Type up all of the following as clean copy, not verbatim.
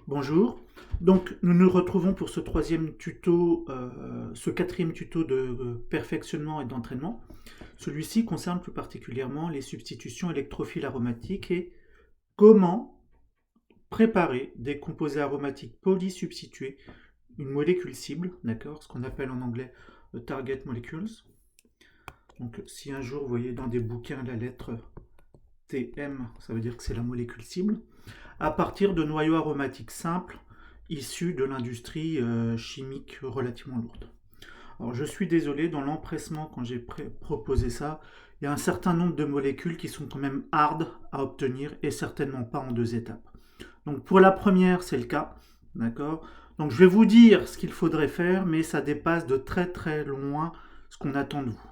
Bonjour. Donc, nous nous retrouvons pour ce troisième tuto, ce quatrième tuto de perfectionnement et d'entraînement. Celui-ci concerne plus particulièrement les substitutions électrophiles aromatiques et comment préparer des composés aromatiques polysubstitués, une molécule cible, d'accord, ce qu'on appelle en anglais target molecules. Donc, si un jour vous voyez dans des bouquins la lettre TM, ça veut dire que c'est la molécule cible, à partir de noyaux aromatiques simples issus de l'industrie chimique relativement lourde. Alors je suis désolé, dans l'empressement quand j'ai proposé ça, il y a un certain nombre de molécules qui sont quand même hard à obtenir et certainement pas en deux étapes. Donc pour la première, c'est le cas, d'accord. Donc je vais vous dire ce qu'il faudrait faire, mais ça dépasse de très très loin ce qu'on attend de vous.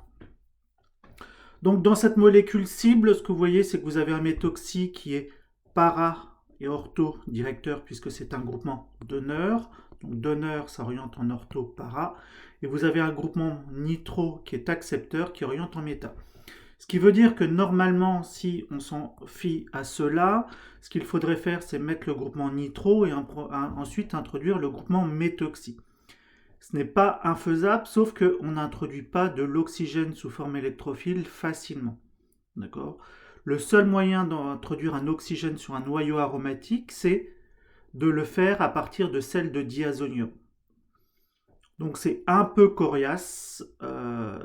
Donc dans cette molécule cible, ce que vous voyez, c'est que vous avez un méthoxy qui est para et ortho directeur, puisque c'est un groupement donneur. Donc donneur s'oriente en ortho para. Et vous avez un groupement nitro qui est accepteur qui oriente en méta. Ce qui veut dire que normalement, si on s'en fie à cela, ce qu'il faudrait faire, c'est mettre le groupement nitro et ensuite introduire le groupement méthoxy. Ce n'est pas infaisable, sauf qu'on n'introduit pas de l'oxygène sous forme électrophile facilement. D'accord ? Le seul moyen d'introduire un oxygène sur un noyau aromatique, c'est de le faire à partir de sel de diazonium. Donc c'est un peu coriace.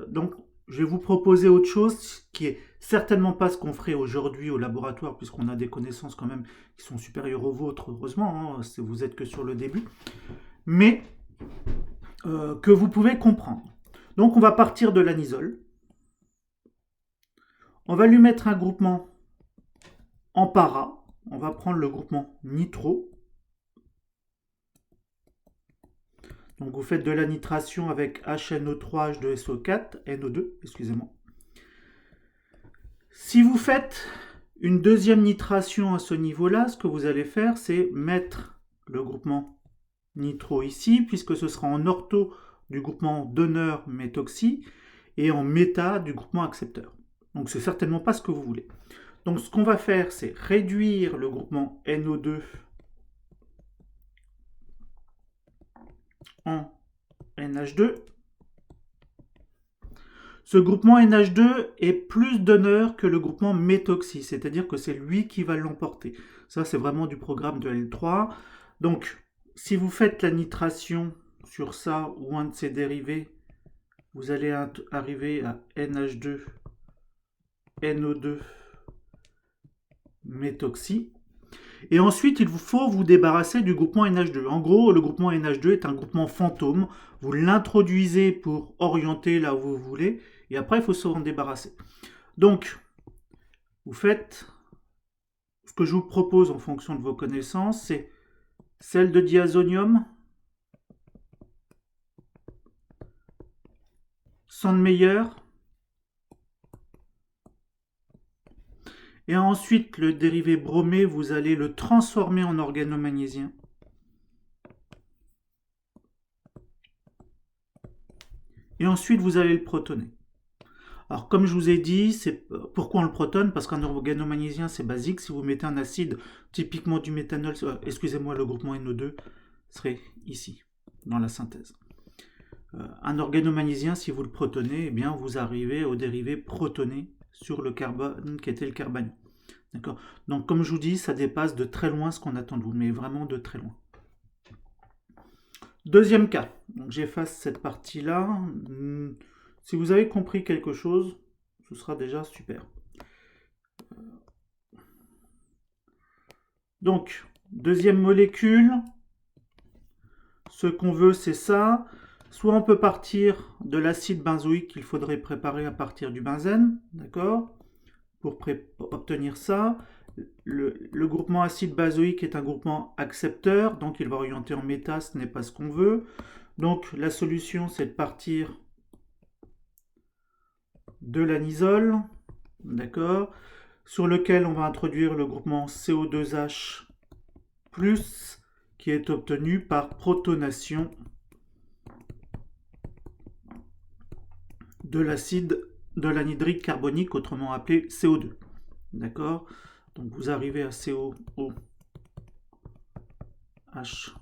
Donc je vais vous proposer autre chose qui est certainement pas ce qu'on ferait aujourd'hui au laboratoire, puisqu'on a des connaissances quand même qui sont supérieures aux vôtres, heureusement, hein, vous êtes que sur le début. Mais que vous pouvez comprendre. Donc on va partir de l'anisole. On va lui mettre un groupement en para. On va prendre le groupement nitro. Donc vous faites de la nitration avec HNO3, H2SO4, NO2, excusez-moi. Si vous faites une deuxième nitration à ce niveau-là, ce que vous allez faire, c'est mettre le groupement nitro ici, puisque ce sera en ortho du groupement donneur méthoxy et en méta du groupement accepteur. Donc c'est certainement pas ce que vous voulez. Donc ce qu'on va faire, c'est réduire le groupement NO2 en NH2. Ce groupement NH2 est plus donneur que le groupement méthoxy, c'est-à-dire que c'est lui qui va l'emporter. Ça, c'est vraiment du programme de L3. Donc, si vous faites la nitration sur ça ou un de ses dérivés, vous allez arriver à NH2, NO2, méthoxy. Et ensuite, il vous faut vous débarrasser du groupement NH2. En gros, le groupement NH2 est un groupement fantôme. Vous l'introduisez pour orienter là où vous voulez. Et après, il faut s'en débarrasser. Donc, vous faites ce que je vous propose en fonction de vos connaissances, c'est sel de diazonium, Sandmeyer, et ensuite le dérivé bromé, vous allez le transformer en organomagnésiens. Et ensuite, vous allez le protoner. Alors, comme je vous ai dit, c'est pourquoi on le protonne? Parce qu'un organomagnésiens, c'est basique. Si vous mettez un acide, typiquement du méthanol, excusez-moi, le groupement NO2 serait ici, dans la synthèse. Un organomagnésiens, si vous le protonez, eh bien, vous arrivez au dérivé protoné sur le carbone qui était le carbanion. D'accord? Donc, comme je vous dis, ça dépasse de très loin ce qu'on attend de vous, mais vraiment de très loin. Deuxième cas. Donc, j'efface cette partie-là. Si vous avez compris quelque chose, ce sera déjà super. Donc, deuxième molécule. Ce qu'on veut, c'est ça. Soit on peut partir de l'acide benzoïque qu'il faudrait préparer à partir du benzène, d'accord, pour obtenir ça. Le groupement acide benzoïque est un groupement accepteur, donc il va orienter en méta, ce n'est pas ce qu'on veut. Donc la solution, c'est de partir de l'anisole, d'accord, sur lequel on va introduire le groupement CO2H+, qui est obtenu par protonation de l'acide de l'anhydride carbonique, autrement appelé CO2. D'accord? Donc vous arrivez à COO H+,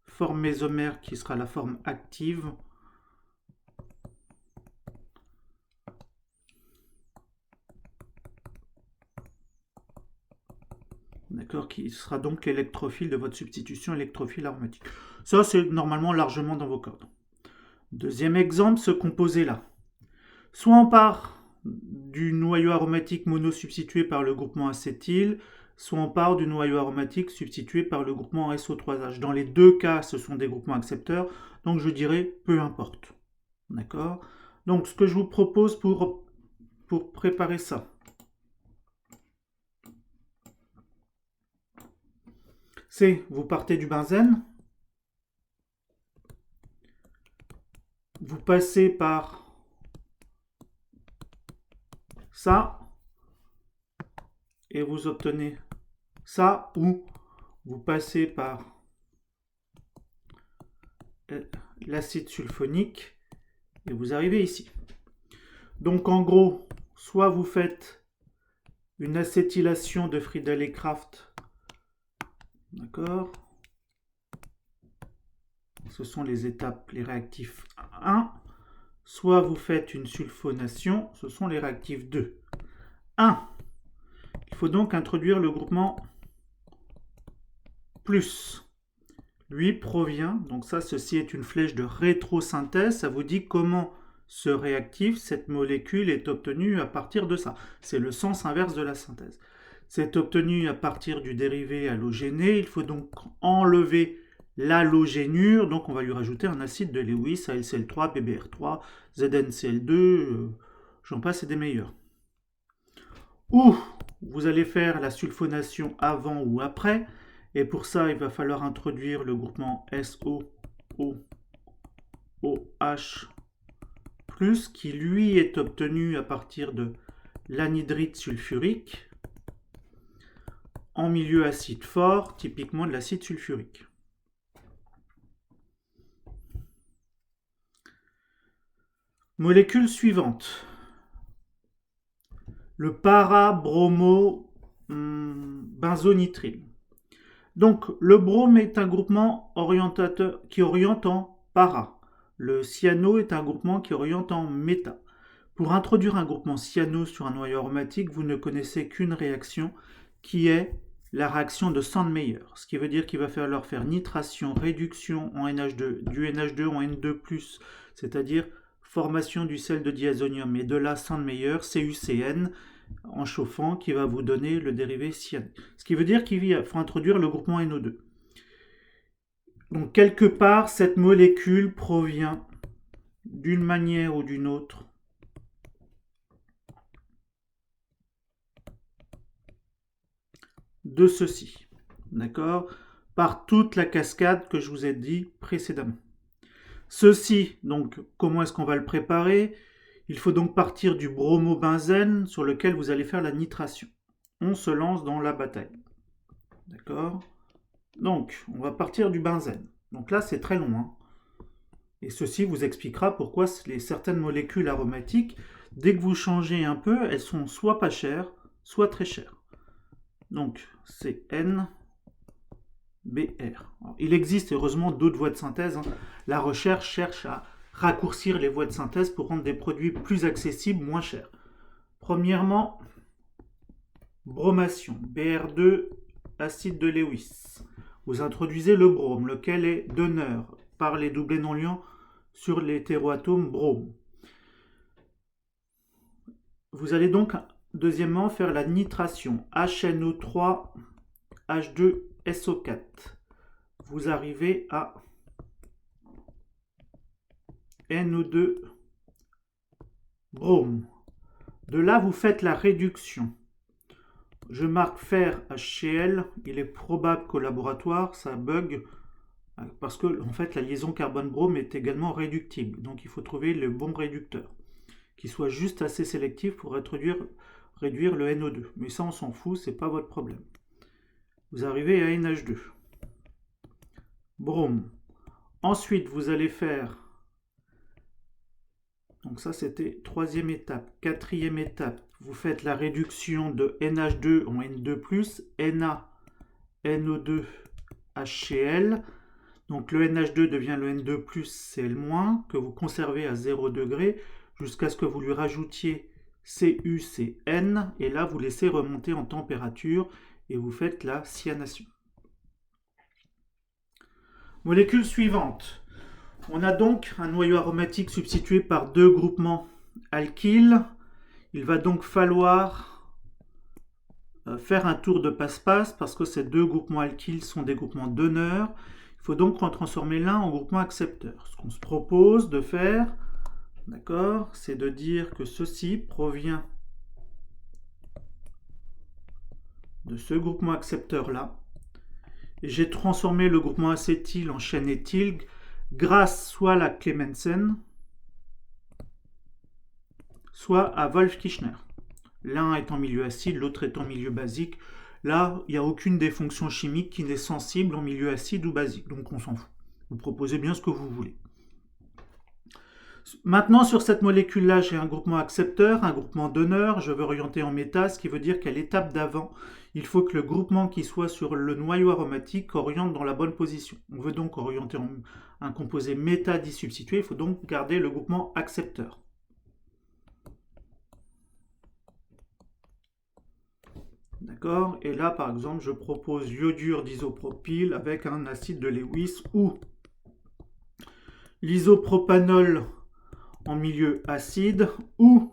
forme mésomère qui sera la forme active. D'accord, qui sera donc l'électrophile de votre substitution électrophile aromatique. Ça, c'est normalement largement dans vos cordes. Deuxième exemple, ce composé-là. Soit on part du noyau aromatique monosubstitué par le groupement acétyl, soit on part du noyau aromatique substitué par le groupement SO3H. Dans les deux cas, ce sont des groupements accepteurs, donc je dirais peu importe. D'accord? Donc ce que je vous propose pour préparer ça, c'est vous partez du benzène, vous passez par ça, et vous obtenez ça, ou vous passez par l'acide sulfonique, et vous arrivez ici. Donc en gros, soit vous faites une acétylation de Friedel et Crafts, d'accord? Ce sont les étapes, les réactifs 1. Soit vous faites une sulfonation, ce sont les réactifs 2. 1. Il faut donc introduire le groupement plus. Lui provient, donc ça, ceci est une flèche de rétrosynthèse, ça vous dit comment ce réactif, cette molécule est obtenue à partir de ça. C'est le sens inverse de la synthèse. C'est obtenu à partir du dérivé halogéné, il faut donc enlever l'halogénure, donc on va lui rajouter un acide de Lewis, AlCl3, PbR3, ZnCl2, j'en passe et des meilleurs. Ou vous allez faire la sulfonation avant ou après, et pour ça il va falloir introduire le groupement SOOH+, qui lui est obtenu à partir de l'anhydrite sulfurique, en milieu acide fort, typiquement de l'acide sulfurique. Molécule suivante. Le para-bromo-benzonitrile. Donc, le brome est un groupement orientateur qui oriente en para. Le cyano est un groupement qui oriente en méta. Pour introduire un groupement cyano sur un noyau aromatique, vous ne connaissez qu'une réaction qui est la réaction de Sandmeyer. Ce qui veut dire qu'il va falloir faire nitration, réduction en NH2, du NH2 en N2+, c'est-à-dire formation du sel de diazonium et de la Sandmeyer, CuCN, en chauffant, qui va vous donner le dérivé cyanique. Ce qui veut dire qu'il faut introduire le groupement NO2. Donc quelque part, cette molécule provient d'une manière ou d'une autre de ceci, d'accord, par toute la cascade que je vous ai dit précédemment. Ceci, donc, comment est-ce qu'on va le préparer? Il faut donc partir du bromobenzène sur lequel vous allez faire la nitration. On se lance dans la bataille. D'accord? Donc, on va partir du benzène. Donc là, c'est très long. Et ceci vous expliquera pourquoi certaines molécules aromatiques, dès que vous changez un peu, elles sont soit pas chères, soit très chères. Donc, c'est NBr. Alors, il existe heureusement d'autres voies de synthèse. La recherche cherche à raccourcir les voies de synthèse pour rendre des produits plus accessibles, moins chers. Premièrement, bromation, Br2, acide de Lewis. Vous introduisez le brome, lequel est donneur par les doublés non liants sur l'hétéroatome brome. Vous allez donc, deuxièmement, faire la nitration, HNO3, H2SO4. Vous arrivez à NO2 brome. De là, vous faites la réduction. Je marque fer HCl. Il est probable qu'au laboratoire, ça bug parce que en fait, la liaison carbone-brome est également réductible. Donc, il faut trouver le bon réducteur qui soit juste assez sélectif pour réduire le NO2. Mais ça, on s'en fout, c'est pas votre problème. Vous arrivez à NH2. Brome. Ensuite, vous allez faire... Donc ça, c'était troisième étape. Quatrième étape, vous faites la réduction de NH2 en N2+, Na, NO2, HCl. Donc le NH2 devient le N2+, Cl-, que vous conservez à 0 degré jusqu'à ce que vous lui rajoutiez CuCN, et là vous laissez remonter en température et vous faites la cyanation. Molécule suivante. On a donc un noyau aromatique substitué par deux groupements alkyles. Il va donc falloir faire un tour de passe-passe parce que ces deux groupements alkyles sont des groupements donneurs. Il faut donc en transformer l'un en groupement accepteur. Ce qu'on se propose de faire, d'accord, c'est de dire que ceci provient de ce groupement accepteur-là. Et j'ai transformé le groupement acétyl en chaîne éthyle grâce soit à la Clemmensen, soit à Wolff-Kishner. L'un est en milieu acide, l'autre est en milieu basique. Là, il n'y a aucune des fonctions chimiques qui n'est sensible en milieu acide ou basique, donc on s'en fout. Vous proposez bien ce que vous voulez. Maintenant, sur cette molécule-là, j'ai un groupement accepteur, un groupement donneur. Je veux orienter en méta, ce qui veut dire qu'à l'étape d'avant, il faut que le groupement qui soit sur le noyau aromatique oriente dans la bonne position. On veut donc orienter en un composé méta disubstitué. Il faut donc garder le groupement accepteur. D'accord? Et là, par exemple, je propose iodure d'isopropyl avec un acide de Lewis ou l'isopropanol en milieu acide ou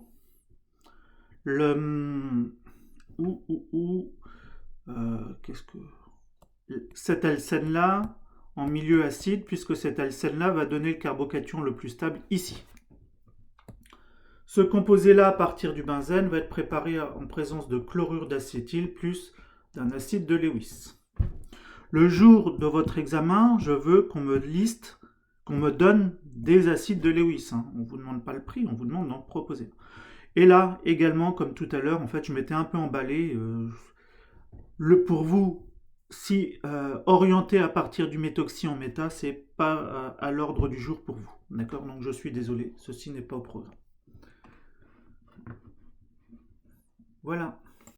cet alcène là en milieu acide, puisque cet alcène là va donner le carbocation le plus stable ici. Ce composé là à partir du benzène va être préparé en présence de chlorure d'acétyl plus d'un acide de Lewis. Le jour de votre examen, je veux qu'on me liste, qu'on me donne des acides de Lewis. On ne vous demande pas le prix, on vous demande d'en proposer. Et là, également, comme tout à l'heure, en fait, je m'étais un peu emballé. Pour vous, si orienter à partir du méthoxy en méta, c'est pas à l'ordre du jour pour vous. D'accord? Donc je suis désolé, ceci n'est pas au programme. Voilà.